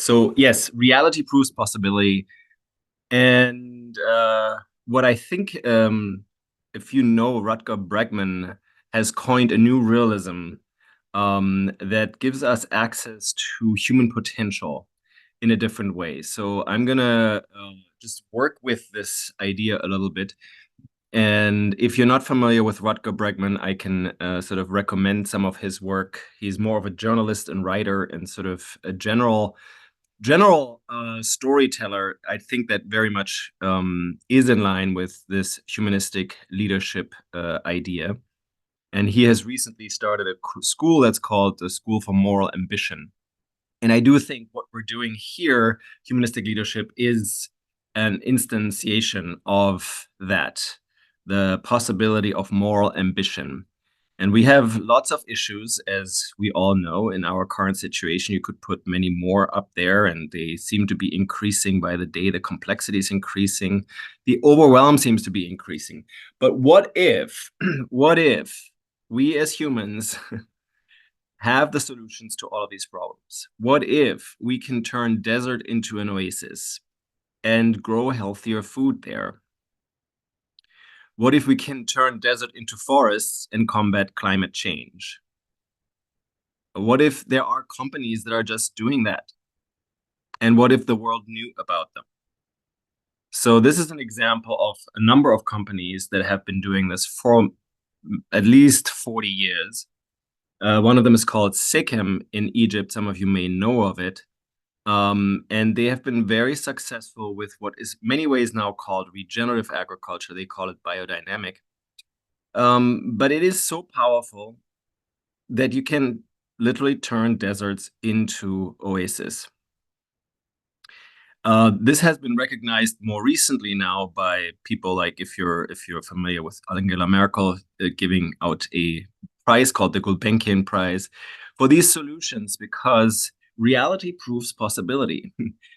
So yes, reality proves possibility. And what I think, if you know, Rutger Bregman has coined a new realism that gives us access to human potential in a different way. So I'm gonna just work with this idea a little bit. And if you're not familiar with Rutger Bregman, I can sort of recommend some of his work. He's more of a journalist and writer and sort of a general storyteller. I think that very much is in line with this humanistic leadership idea. And he has recently started a school that's called the School for Moral Ambition. And I do think what we're doing here, humanistic leadership, is an instantiation of that, the possibility of moral ambition. And we have lots of issues, as we all know, in our current situation. You could put many more up there, and they seem to be increasing by the day. The complexity is increasing. The overwhelm seems to be increasing. But what if, what if we as humans have the solutions to all of these problems? What if we can turn desert into an oasis and grow healthier food there? What if we can turn desert into forests and combat climate change? What if there are companies that are just doing that? And what if the world knew about them? So this is an example of a number of companies that have been doing this for at least 40 years. One of them is called Sikkim in Egypt. Some of you may know of it. And they have been very successful with what is many ways now called regenerative agriculture. They call it biodynamic. But it is so powerful that you can literally turn deserts into oases. This has been recognized more recently now by people like, if you're familiar with Angela Merkel, giving out a prize called the Gulbenkian Prize for these solutions, because reality proves possibility.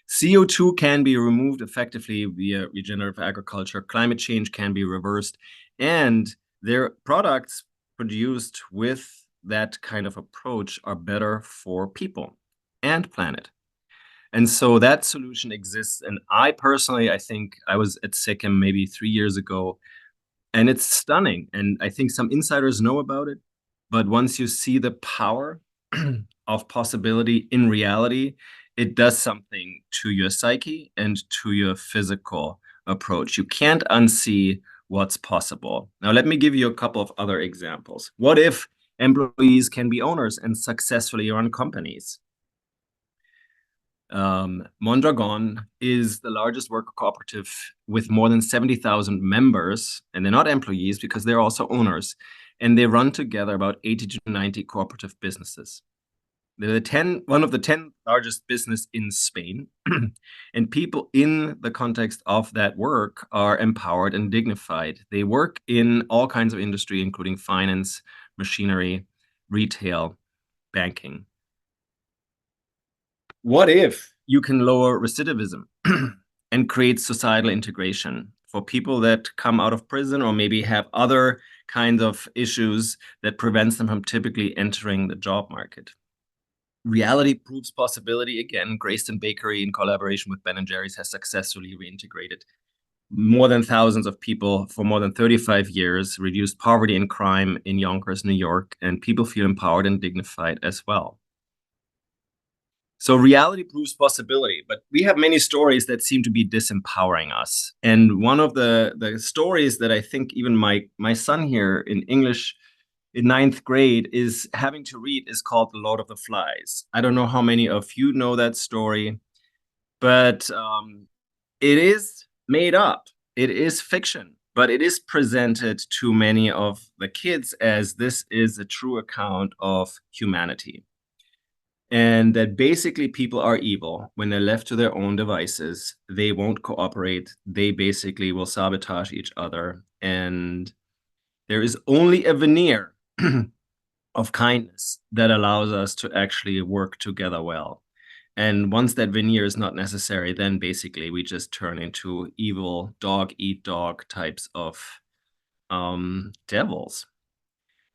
CO2 can be removed effectively via regenerative agriculture. Climate change can be reversed, and their products produced with that kind of approach are better for people and planet. And so that solution exists. And I personally, I think I was at Sikkim maybe 3 years ago, and it's stunning. And I think some insiders know about it. But once you see the power of possibility in reality, it does something to your psyche and to your physical approach. You can't unsee what's possible. Now, let me give you a couple of other examples. What if employees can be owners and successfully run companies? Mondragon is the largest worker cooperative with more than 70,000 members, and they're not employees because they're also owners, and they run together about 80 to 90 cooperative businesses. They're one of the 10 largest business in Spain, and people in the context of that work are empowered and dignified. They work in all kinds of industry, including finance, machinery, retail, banking. What if you can lower recidivism and create societal integration for people that come out of prison or maybe have other kinds of issues that prevents them from typically entering the job market? Reality proves possibility. Again, Grayston Bakery, in collaboration with Ben & Jerry's, has successfully reintegrated more than thousands of people for more than 35 years, reduced poverty and crime in Yonkers, New York, and people feel empowered and dignified as well. So reality proves possibility, but we have many stories that seem to be disempowering us. And one of the stories that I think even my son here in English in 9th grade is having to read is called The Lord of the Flies. I don't know how many of you know that story, but it is made up. It is fiction, but it is presented to many of the kids as this is a true account of humanity. And that basically people are evil. When they're left to their own devices, they won't cooperate. They basically will sabotage each other. And there is only a veneer of kindness that allows us to actually work together well. And once that veneer is not necessary, then basically we just turn into evil dog eat dog types of devils.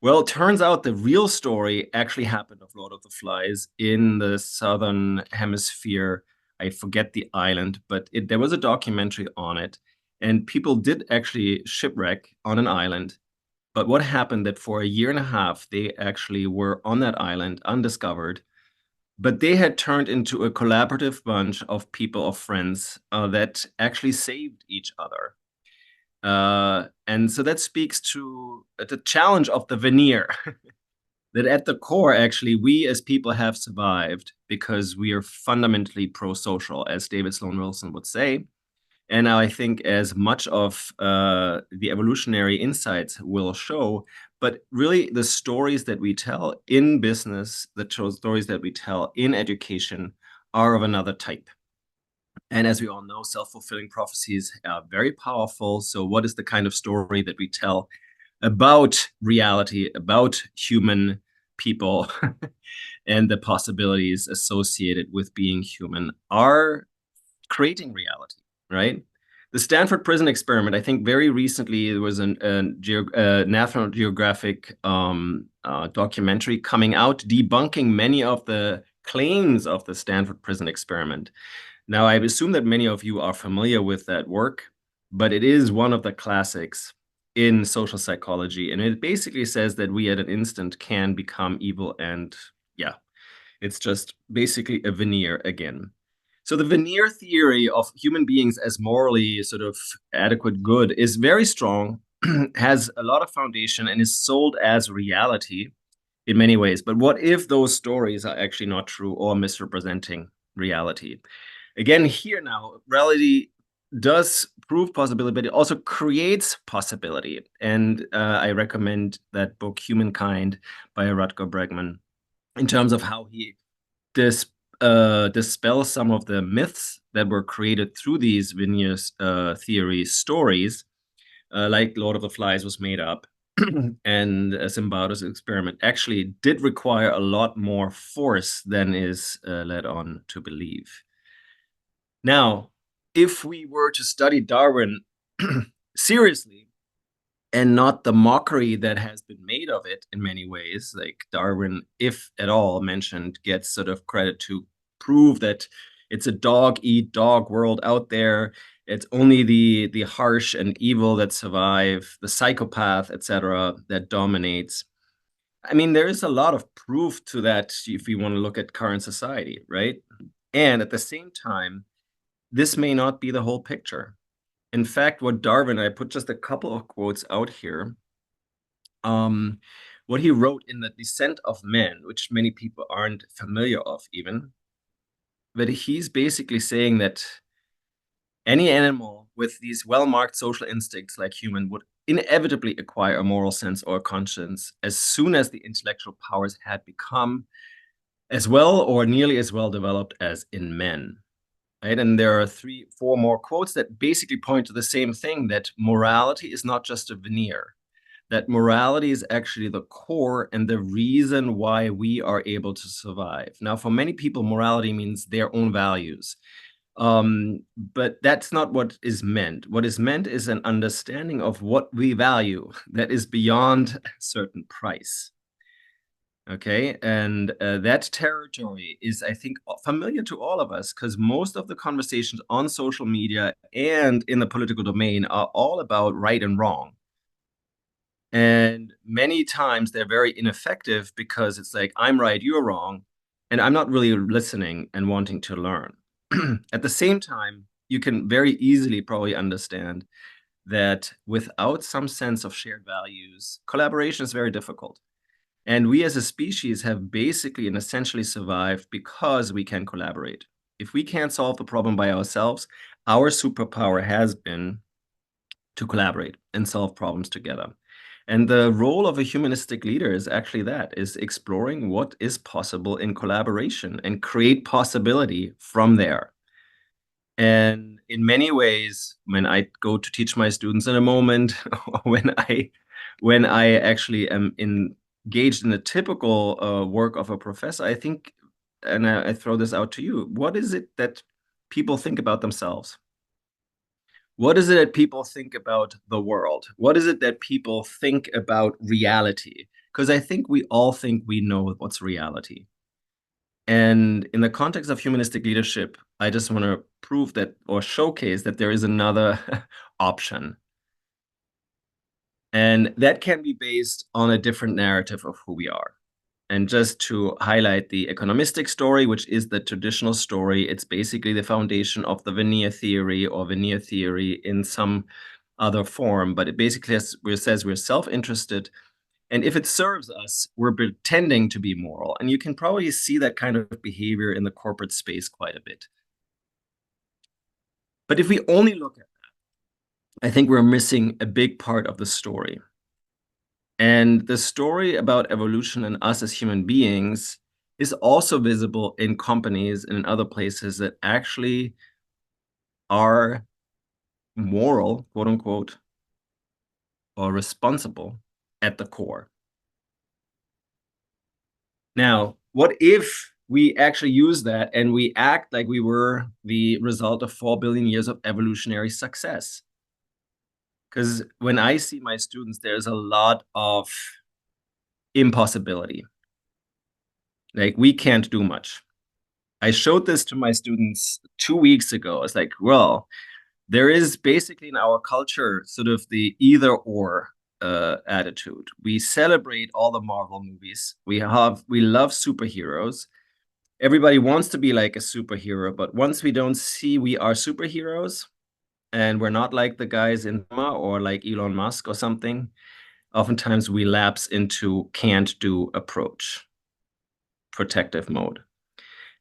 Well, it turns out the real story actually happened of Lord of the Flies in the southern hemisphere. I forget the island, but there was a documentary on it, and people did actually shipwreck on an island. But what happened that for a year and a half, they actually were on that island undiscovered, but they had turned into a collaborative bunch of people, of friends, that actually saved each other. And so that speaks to the challenge of the veneer. That at the core, actually, we as people have survived because we are fundamentally pro-social, as David Sloan Wilson would say. And I think as much of the evolutionary insights will show, but really the stories that we tell in business, the stories that we tell in education are of another type. And as we all know, self-fulfilling prophecies are very powerful. So what is the kind of story that we tell about reality, about human people, and the possibilities associated with being human are creating reality, right? The Stanford Prison Experiment, I think very recently there was a National Geographic documentary coming out debunking many of the claims of the Stanford Prison Experiment. Now, I assume that many of you are familiar with that work, but it is one of the classics in social psychology. And it basically says that we at an instant can become evil. And yeah, it's just basically a veneer again. So the veneer theory of human beings as morally sort of adequate good is very strong, has a lot of foundation, and is sold as reality in many ways. But what if those stories are actually not true or misrepresenting reality? Again, here now, reality does prove possibility, but it also creates possibility. And I recommend that book, Humankind, by Rutger Bregman, in terms of how he dispels some of the myths that were created through these veneer theory stories, like Lord of the Flies was made up, and Zimbardo's experiment actually did require a lot more force than is led on to believe. Now, if we were to study Darwin seriously and not the mockery that has been made of it in many ways, like Darwin, if at all mentioned, gets sort of credit to prove that it's a dog-eat-dog world out there. It's only the harsh and evil that survive, the psychopath, etc., that dominates. I mean, there is a lot of proof to that if you want to look at current society, right? And at the same time, this may not be the whole picture. In fact, what Darwin, I put just a couple of quotes out here, what he wrote in The Descent of Man, which many people aren't familiar of even, but he's basically saying that any animal with these well-marked social instincts like human would inevitably acquire a moral sense or a conscience as soon as the intellectual powers had become as well or nearly as well developed as in men. Right? And there are 4 more quotes that basically point to the same thing, that morality is not just a veneer, that morality is actually the core and the reason why we are able to survive. Now, for many people, morality means their own values. But that's not what is meant. What is meant is an understanding of what we value that is beyond a certain price. Okay, and that territory is, I think, familiar to all of us because most of the conversations on social media and in the political domain are all about right and wrong. And many times they're very ineffective because it's like, I'm right, you're wrong, and I'm not really listening and wanting to learn. At the same time, you can very easily probably understand that without some sense of shared values, collaboration is very difficult. And we as a species have basically and essentially survived because we can collaborate. If we can't solve the problem by ourselves, our superpower has been to collaborate and solve problems together. And the role of a humanistic leader is actually that, is exploring what is possible in collaboration and create possibility from there. And in many ways, when I go to teach my students in a moment, when I actually am engaged in the typical work of a professor, I think, and I throw this out to you, what is it that people think about themselves? What is it that people think about the world? What is it that people think about reality? because I think we all think we know what's reality. And in the context of humanistic leadership, I just want to prove that or showcase that there is another option. And that can be based on a different narrative of who we are. And just to highlight the economistic story, which is the traditional story, it's basically the foundation of the veneer theory or veneer theory in some other form. But it basically says we're self-interested. And if it serves us, we're pretending to be moral. And you can probably see that kind of behavior in the corporate space quite a bit. But if we only look at that, I think we're missing a big part of the story. And the story about evolution and us as human beings is also visible in companies and in other places that actually are moral, quote unquote, or responsible at the core. Now, what if we actually use that and we act like we were the result of 4 billion years of evolutionary success? Because when I see my students, there's a lot of impossibility. Like, we can't do much. I showed this to my students 2 weeks ago. It's like, well, there is basically in our culture sort of the either or attitude. We celebrate all the Marvel movies. We love superheroes. Everybody wants to be like a superhero, but once we don't see we are superheroes and we're not like the guys in or like Elon Musk or something, oftentimes we lapse into can't do approach, protective mode.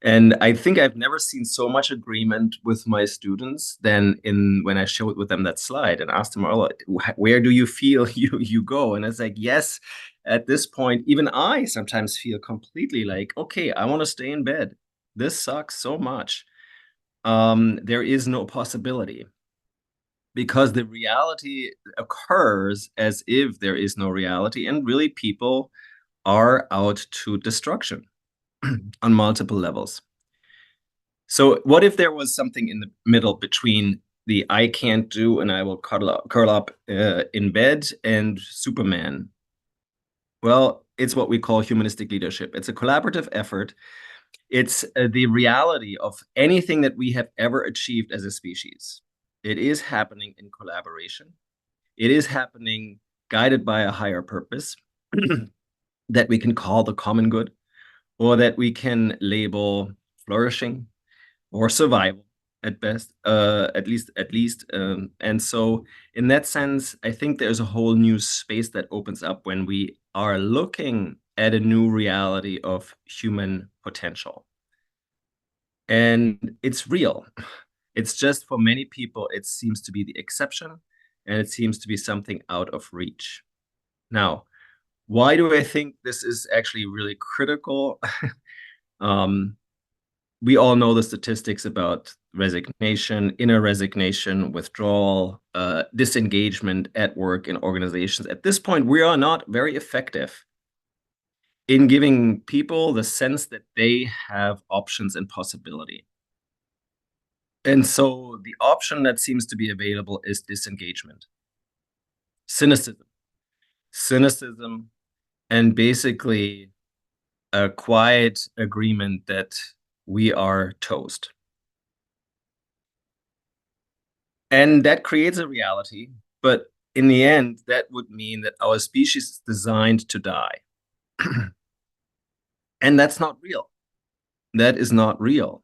And I think I've never seen so much agreement with my students than when I showed with them that slide and asked them, oh, where do you feel you go? And it's like, yes, at this point, even I sometimes feel completely like, okay, I want to stay in bed. This sucks so much. There is no possibility because the reality occurs as if there is no reality. And really, people are out to destruction on multiple levels. So what if there was something in the middle between the I can't do and I will curl up in bed and Superman? Well, it's what we call humanistic leadership. It's a collaborative effort. It's the reality of anything that we have ever achieved as a species. It is happening in collaboration. It is happening guided by a higher purpose that we can call the common good, or that we can label flourishing or survival at best, at least. And so in that sense, I think there's a whole new space that opens up when we are looking at a new reality of human potential. And it's real. It's just for many people, it seems to be the exception, and it seems to be something out of reach. Now, why do I think this is actually really critical? We all know the statistics about resignation, inner resignation, withdrawal, disengagement at work in organizations. At this point, we are not very effective in giving people the sense that they have options and possibility. And so the option that seems to be available is disengagement, cynicism, and basically a quiet agreement that we are toast. And that creates a reality, but in the end, that would mean that our species is designed to die. And that's not real. That is not real.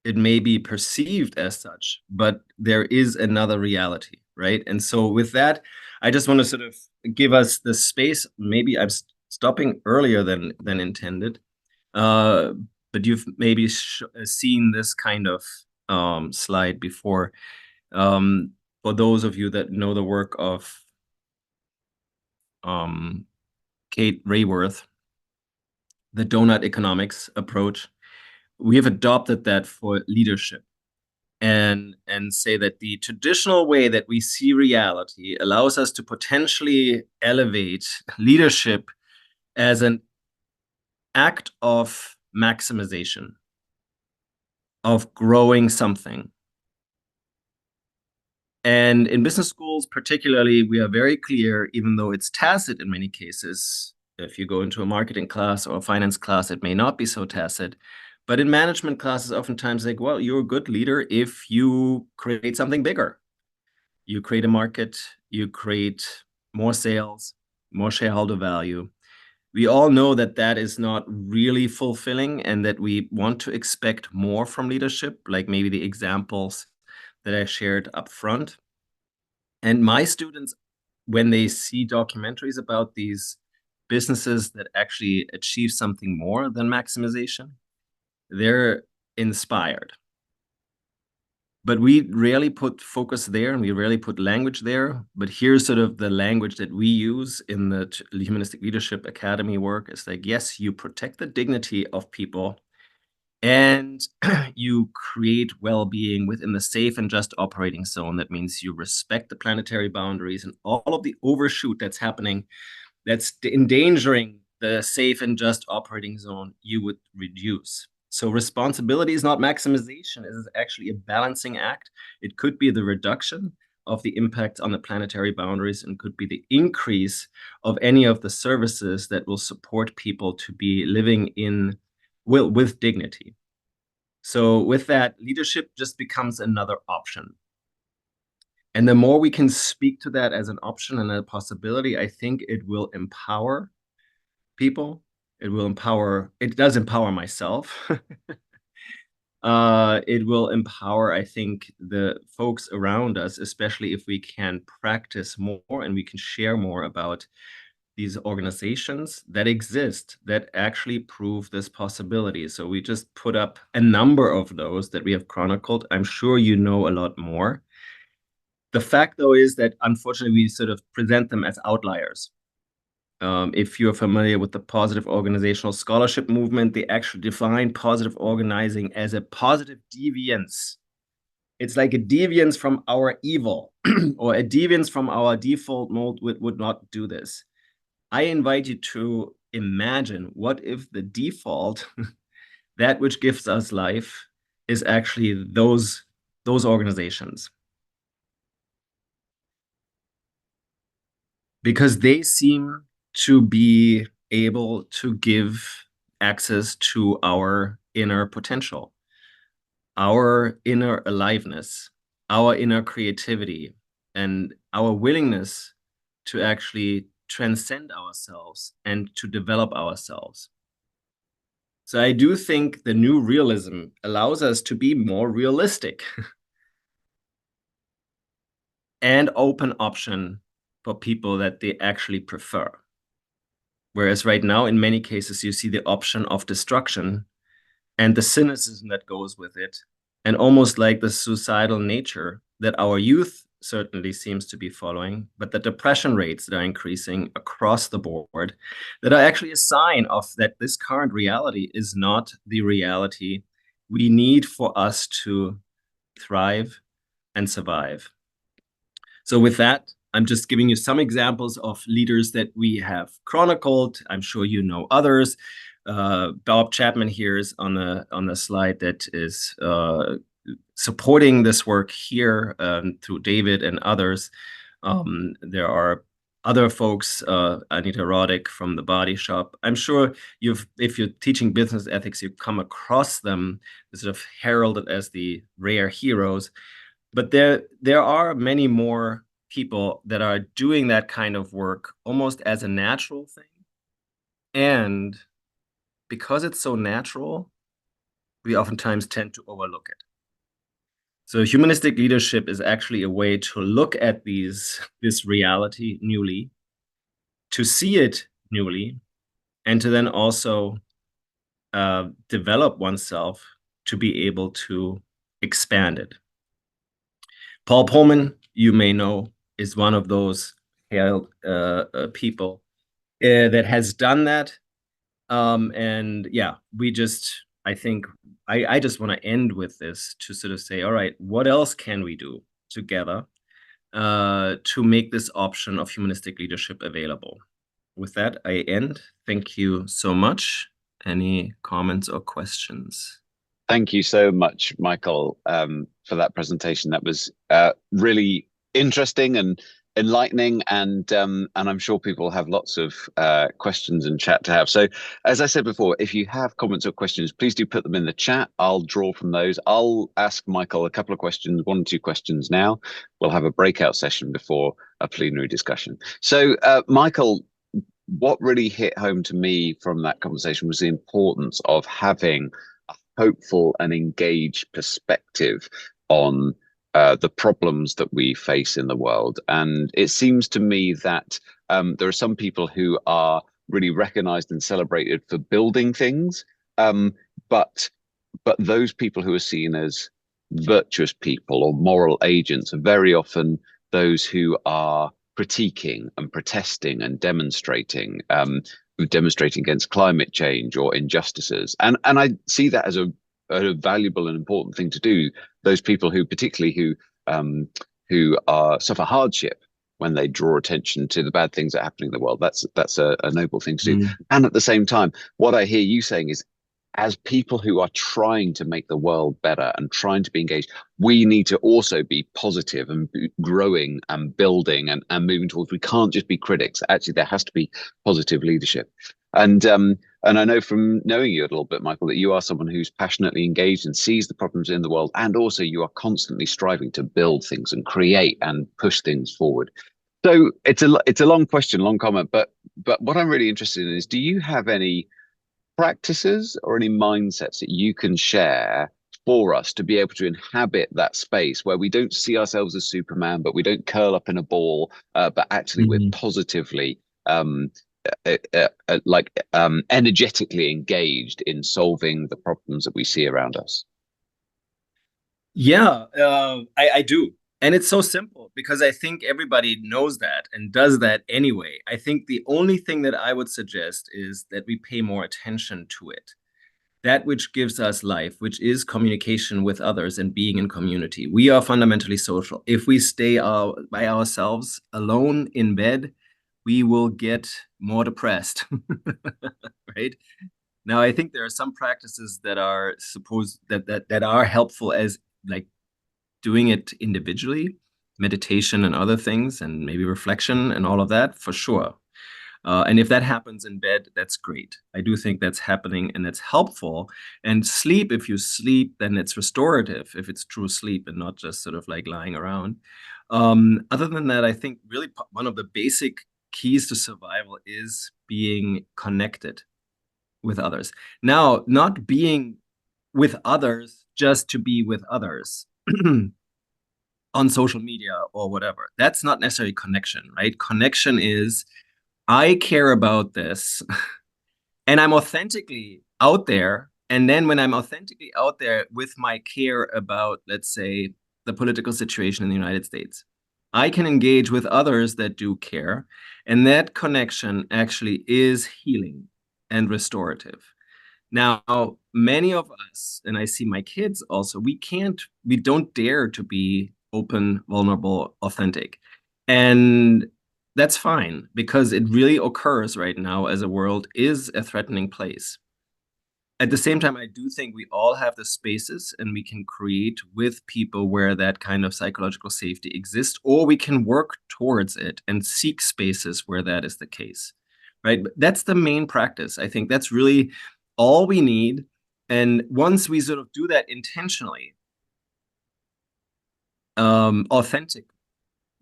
It may be perceived as such, but there is another reality, right? And so with that, I just want to sort of give us the space. Maybe I'm stopping earlier than intended, but you've maybe seen this kind of slide before. For those of you that know the work of Kate Rayworth, the donut economics approach, we have adopted that for leadership and say that the traditional way that we see reality allows us to potentially elevate leadership as an act of maximization, of growing something. And in business schools, particularly, we are very clear, even though it's tacit in many cases. If you go into a marketing class or a finance class, it may not be so tacit. But in management classes, oftentimes like, well, you're a good leader if you create something bigger. You create a market, you create more sales, more shareholder value. We all know that that is not really fulfilling and that we want to expect more from leadership, like maybe the examples that I shared up front. And my students, when they see documentaries about these businesses that actually achieve something more than maximization, they're inspired. But we rarely put focus there and we rarely put language there. But here's sort of the language that we use in the Humanistic Leadership Academy work. It's like, yes, you protect the dignity of people and you create well-being within the safe and just operating zone. That means you respect the planetary boundaries and all of the overshoot that's happening, that's endangering the safe and just operating zone, you would reduce. So responsibility is not maximization. It is actually a balancing act. It could be the reduction of the impact on the planetary boundaries and could be the increase of any of the services that will support people to be living in with dignity. So with that, leadership just becomes another option. And the more we can speak to that as an option and a possibility, I think it will empower people. It does empower myself. It will empower, I think, the folks around us, especially if we can practice more and we can share more about these organizations that exist that actually prove this possibility. So we just put up a number of those that we have chronicled. I'm sure you know a lot more. The fact, though, is that unfortunately we sort of present them as outliers. If you're familiar with the positive organizational scholarship movement, they actually define positive organizing as a positive deviance. It's like a deviance from our evil or a deviance from our default mode would not do this. I invite you to imagine what if the default, that which gives us life, is actually those organizations. Because they seem to be able to give access to our inner potential, our inner aliveness, our inner creativity, and our willingness to actually transcend ourselves and to develop ourselves. So I do think the new realism allows us to be more realistic and open option for people that they actually prefer. Whereas right now, in many cases, you see the option of destruction and the cynicism that goes with it, and almost like the suicidal nature that our youth certainly seems to be following, but the depression rates that are increasing across the board, that are actually a sign of that this current reality is not the reality we need for us to thrive and survive. So with that, I'm just giving you some examples of leaders that we have chronicled. I'm sure you know others. Bob Chapman here is on the slide that is supporting this work here through David and others. There are other folks, Anita Roddick from The Body Shop. I'm sure if you're teaching business ethics, you've come across them, sort of heralded as the rare heroes. But there are many more people that are doing that kind of work almost as a natural thing. And because it's so natural, we oftentimes tend to overlook it. So humanistic leadership is actually a way to look at this reality newly, to see it newly, and to then also develop oneself to be able to expand it. Paul Pullman, you may know, is one of those hailed people that has done that. And yeah, I think I just want to end with this to sort of say, all right, what else can we do together to make this option of humanistic leadership available? With that, I end. Thank you so much. Any comments or questions? Thank you so much, Michael, for that presentation. That was really interesting and enlightening, and I'm sure people have lots of questions and chat to have. So, as I said before, if you have comments or questions, please do put them in the chat. I'll draw from those. I'll ask Michael a couple of questions, one or two questions now. We'll have a breakout session before a plenary discussion. So, Michael, what really hit home to me from that conversation was the importance of having a hopeful and engaged perspective on the problems that we face in the world. And it seems to me that there are some people who are really recognized and celebrated for building things, um, but those people who are seen as virtuous people or moral agents are very often those who are critiquing and protesting and demonstrating against climate change or injustices. And I see that as a valuable and important thing to do. Those people who, particularly who are suffer hardship when they draw attention to the bad things that are happening in the world. That's a noble thing to do. Mm. And at the same time, what I hear you saying is, as people who are trying to make the world better and trying to be engaged, we need to also be positive and be growing and building and moving towards. We can't just be critics. Actually, there has to be positive leadership. And I know from knowing you a little bit, Michael, that you are someone who's passionately engaged and sees the problems in the world, and also you are constantly striving to build things and create and push things forward. So it's a long question, long comment, but what I'm really interested in is, do you have any practices or any mindsets that you can share for us to be able to inhabit that space where we don't see ourselves as Superman, but we don't curl up in a ball, but actually we're Mhm. positively, energetically engaged in solving the problems that we see around us? Yeah, I do. And it's so simple because I think everybody knows that and does that anyway. I think the only thing that I would suggest is that we pay more attention to it. That which gives us life, which is communication with others and being in community. We are fundamentally social. If we stay by ourselves alone in bed, we will get more depressed, right? Now, I think there are some practices that are supposed that are helpful as like doing it individually, meditation and other things, and maybe reflection and all of that for sure. And if that happens in bed, that's great. I do think that's happening and that's helpful. And sleep, if you sleep, then it's restorative if it's true sleep and not just sort of like lying around. Other than that, I think really one of the basic keys to survival is being connected with others. Now, not being with others just to be with others on social media or whatever. That's not necessarily connection, right? Connection is I care about this and I'm authentically out there. And then when I'm authentically out there with my care about, let's say, the political situation in the United States, I can engage with others that do care. And that connection actually is healing and restorative. Now, many of us, and I see my kids also, we don't dare to be open, vulnerable, authentic. And that's fine because it really occurs right now as a world is a threatening place. At the same time, I do think we all have the spaces and we can create with people where that kind of psychological safety exists, or we can work towards it and seek spaces where that is the case, right? But that's the main practice. I think that's really all we need. And once we sort of do that intentionally, authentic,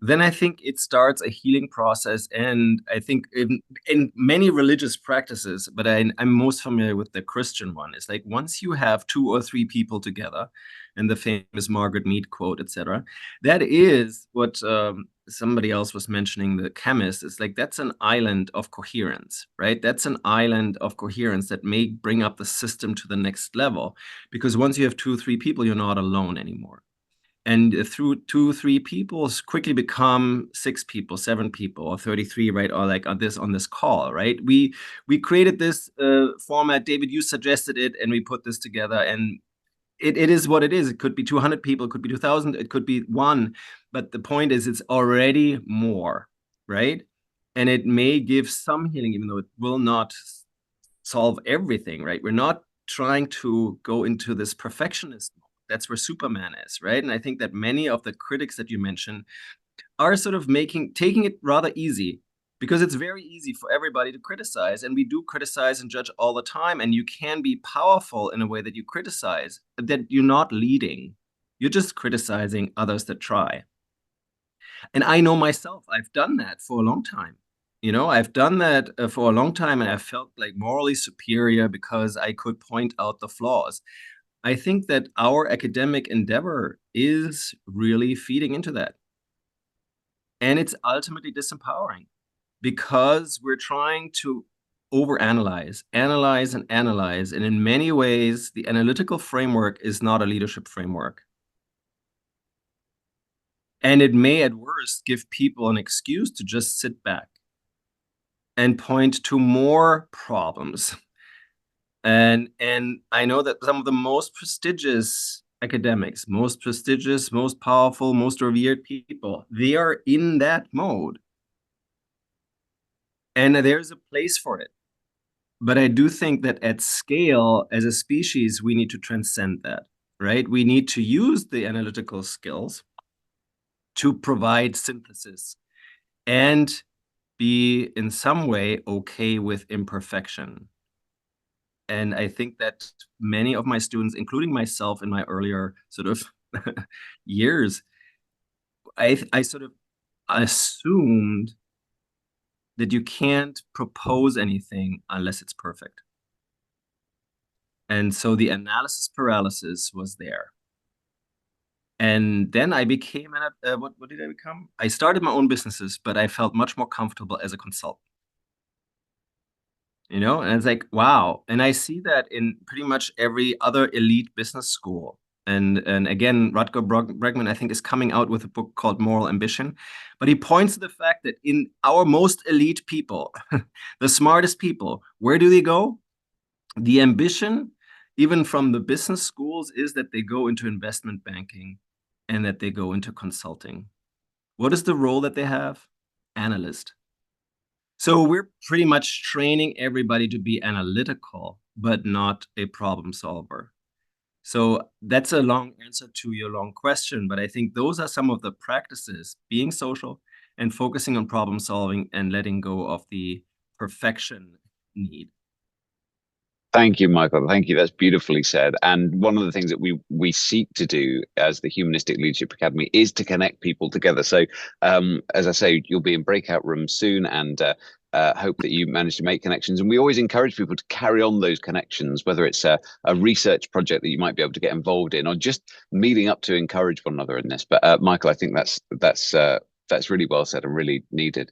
then I think it starts a healing process. And I think in many religious practices, but I'm most familiar with the Christian one, it's like once you have two or three people together, and the famous Margaret Mead quote, etc., that is what somebody else was mentioning, the chemist. It's like that's an island of coherence, right? That's an island of coherence that may bring up the system to the next level. Because once you have two or three people, you're not alone anymore, and through two, three people quickly become six people, seven people, or 33, right? Or like on this call, right? We created this format. David, you suggested it, and we put this together, and it is what it is. It could be 200 people, it could be 2,000, it could be one, but the point is, it's already more, right? And it may give some healing, even though it will not solve everything, right? We're not trying to go into this perfectionist mode. That's where Superman is, right? And I think that many of the critics that you mentioned are sort of taking it rather easy, because it's very easy for everybody to criticize, and we do criticize and judge all the time, and you can be powerful in a way that you criticize, that you're not leading. You're just criticizing others that try. And I know myself, I've done that for a long time. I've done that for a long time, and I felt like morally superior because I could point out the flaws. I think that our academic endeavor is really feeding into that. And it's ultimately disempowering because we're trying to overanalyze, analyze, and analyze. And in many ways, the analytical framework is not a leadership framework. And it may, at worst, give people an excuse to just sit back and point to more problems. And I know that some of the most prestigious academics, most prestigious, most powerful, most revered people, they are in that mode. And there's a place for it. But I do think that at scale, as a species, we need to transcend that, right? We need to use the analytical skills to provide synthesis and be in some way okay with imperfection. And I think that many of my students, including myself in my earlier sort of years, I sort of assumed that you can't propose anything unless it's perfect. And so the analysis paralysis was there. And then I became what did I become? I started my own businesses, but I felt much more comfortable as a consultant. And it's like, wow. And I see that in pretty much every other elite business school. And again, Rutger Bregman, I think, is coming out with a book called Moral Ambition. But he points to the fact that in our most elite people, the smartest people, where do they go? The ambition, even from the business schools, is that they go into investment banking and that they go into consulting. What is the role that they have? Analyst. So we're pretty much training everybody to be analytical, but not a problem solver. So that's a long answer to your long question, but I think those are some of the practices: being social and focusing on problem solving and letting go of the perfection need. Thank you, Michael. Thank you. That's beautifully said. And one of the things that we seek to do as the Humanistic Leadership Academy is to connect people together. So, as I say, you'll be in breakout rooms soon, and hope that you manage to make connections. And we always encourage people to carry on those connections, whether it's a research project that you might be able to get involved in, or just meeting up to encourage one another in this. But Michael, I think that's really well said and really needed.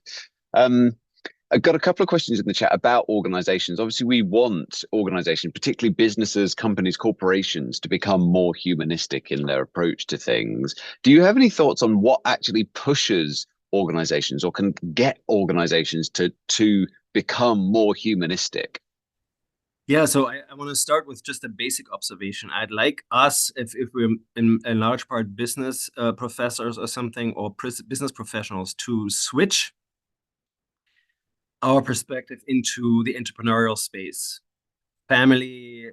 I've got a couple of questions in the chat about organizations. Obviously, we want organizations, particularly businesses, companies, corporations, to become more humanistic in their approach to things. Do you have any thoughts on what actually pushes organizations or can get organizations to become more humanistic? Yeah, so I want to start with just a basic observation. I'd like us, if we're in large part business professors or something, or business professionals, to switch our perspective into the entrepreneurial space, family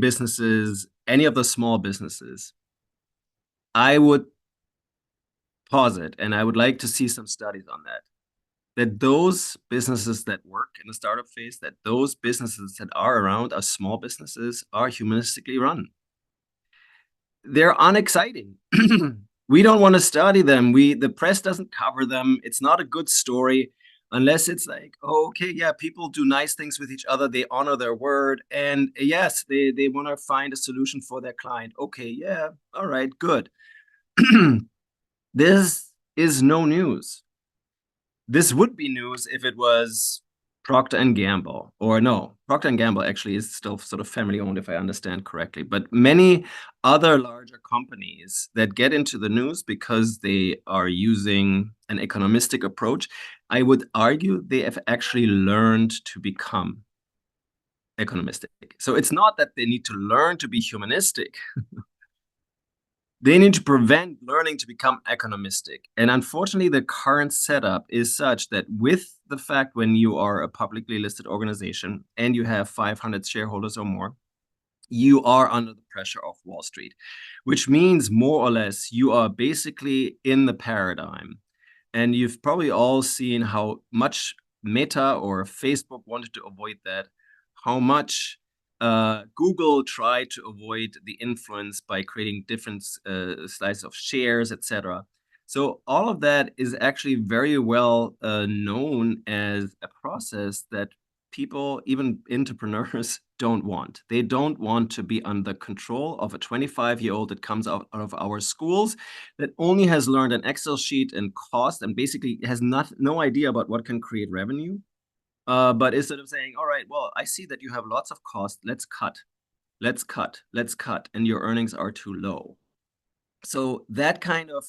businesses, any of the small businesses. I would posit, and I would like to see some studies on that those businesses that work in the startup phase, that those businesses that are around as small businesses are humanistically run. They're unexciting. We don't want to study them. The press doesn't cover them. It's not a good story unless it's like, oh, okay, yeah, people do nice things with each other. They honor their word. And yes, they want to find a solution for their client. Okay, yeah, all right, good. This is no news. This would be news if it was Procter and Gamble, or no, Procter and Gamble actually is still sort of family owned, if I understand correctly. But many other larger companies that get into the news because they are using an economistic approach, I would argue they have actually learned to become economistic. So it's not that they need to learn to be humanistic. They need to prevent learning to become economistic. And unfortunately, the current setup is such that with the fact when you are a publicly listed organization and you have 500 shareholders or more, you are under the pressure of Wall Street, which means more or less you are basically in the paradigm And you've probably all seen how much Meta or Facebook wanted to avoid that, how much Google tried to avoid the influence by creating different slices of shares, etc. So all of that is actually very well known as a process that people, even entrepreneurs, don't want. They don't want to be under control of a 25-year-old that comes out of our schools that only has learned an Excel sheet and cost and basically has no idea about what can create revenue. But instead of saying, all right, well, I see that you have lots of cost, let's cut, and your earnings are too low. So that kind of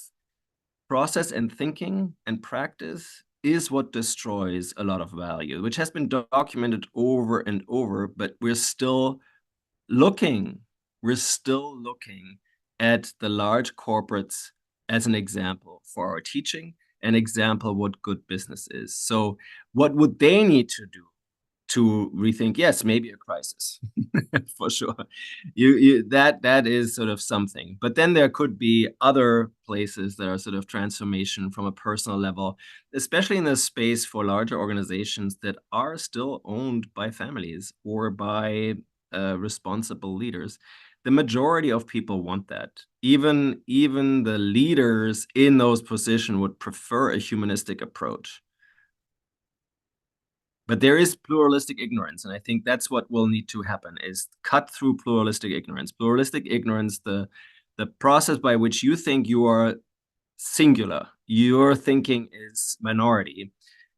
process and thinking and practice is what destroys a lot of value, which has been documented over and over, but looking, we're still looking at the large corporates as an example for our teaching, an example what good business is. So what would they need to do to rethink? Yes, maybe a crisis for sure. That is sort of something. But then there could be other places that are sort of transformation from a personal level, especially in the space for larger organizations that are still owned by families or by responsible leaders. The majority of people want that. Even the leaders in those positions would prefer a humanistic approach. But there is pluralistic ignorance, and I think that's what will need to happen: is cut through pluralistic ignorance. Pluralistic ignorance, the process by which you think you are singular, your thinking is minority,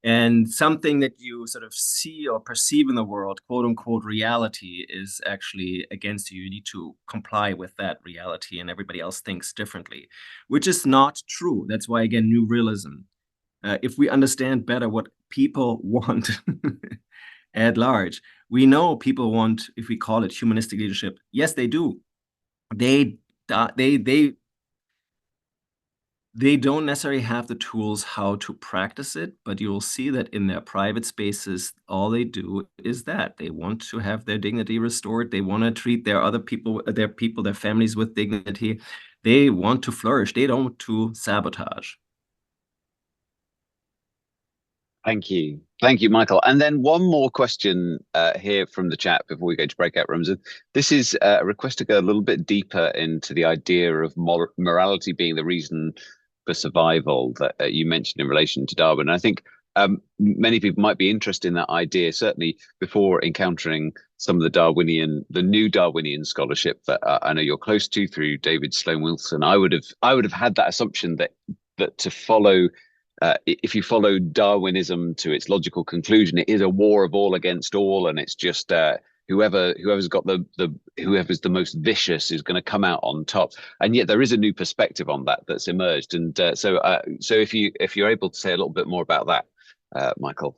and something that you sort of see or perceive in the world, quote unquote, reality, is actually against you. You need to comply with that reality, and everybody else thinks differently, which is not true. That's why, again, new realism. If we understand better what people want at large, we know people want, if we call it humanistic leadership, yes, they do. They they they they don't necessarily have the tools how to practice it, but you'll see that in their private spaces, all they do is that they want to have their dignity restored. They want to treat their families with dignity. They want to flourish. They don't want to sabotage. Thank you. Thank you, Michael. And then one more question here from the chat before we go to breakout rooms. This is a request to go a little bit deeper into the idea of morality being the reason for survival that you mentioned in relation to Darwin. And I think many people might be interested in that idea, certainly before encountering some of the new Darwinian scholarship that I know you're close to through David Sloan Wilson. I would have had that assumption that to follow if you follow Darwinism to its logical conclusion, it is a war of all against all, and it's just whoever's got whoever's the most vicious is going to come out on top. And yet there is a new perspective on that that's emerged. And so if you're able to say a little bit more about that, Michael.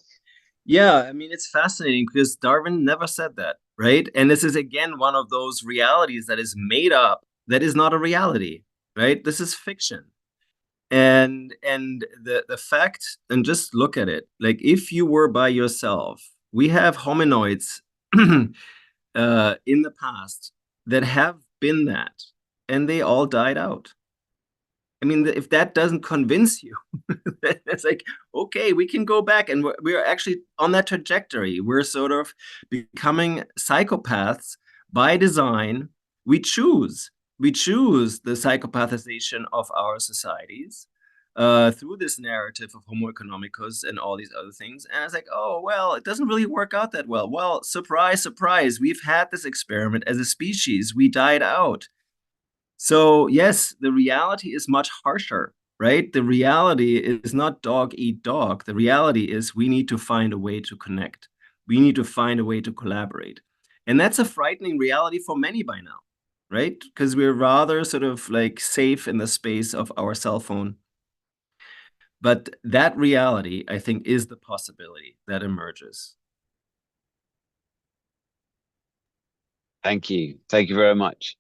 Yeah, I mean, it's fascinating because Darwin never said that, right? And this is again one of those realities that is made up, that is not a reality, right? This is fiction. And the fact, and just look at it, like if you were by yourself, we have hominoids in the past that have been that, and they all died out. I mean, if that doesn't convince you, it's like, okay, we can go back, and we're actually on that trajectory. We're sort of becoming psychopaths by design. We choose. We choose the psychopathization of our societies through this narrative of Homo economicus and all these other things. And it's like, oh, well, it doesn't really work out that well. Well, surprise, surprise. We've had this experiment as a species. We died out. So, yes, the reality is much harsher, right? The reality is not dog eat dog. The reality is we need to find a way to connect. We need to find a way to collaborate. And that's a frightening reality for many by now, right? Because we're rather sort of like safe in the space of our cell phone. But that reality, I think, is the possibility that emerges. Thank you. Thank you very much.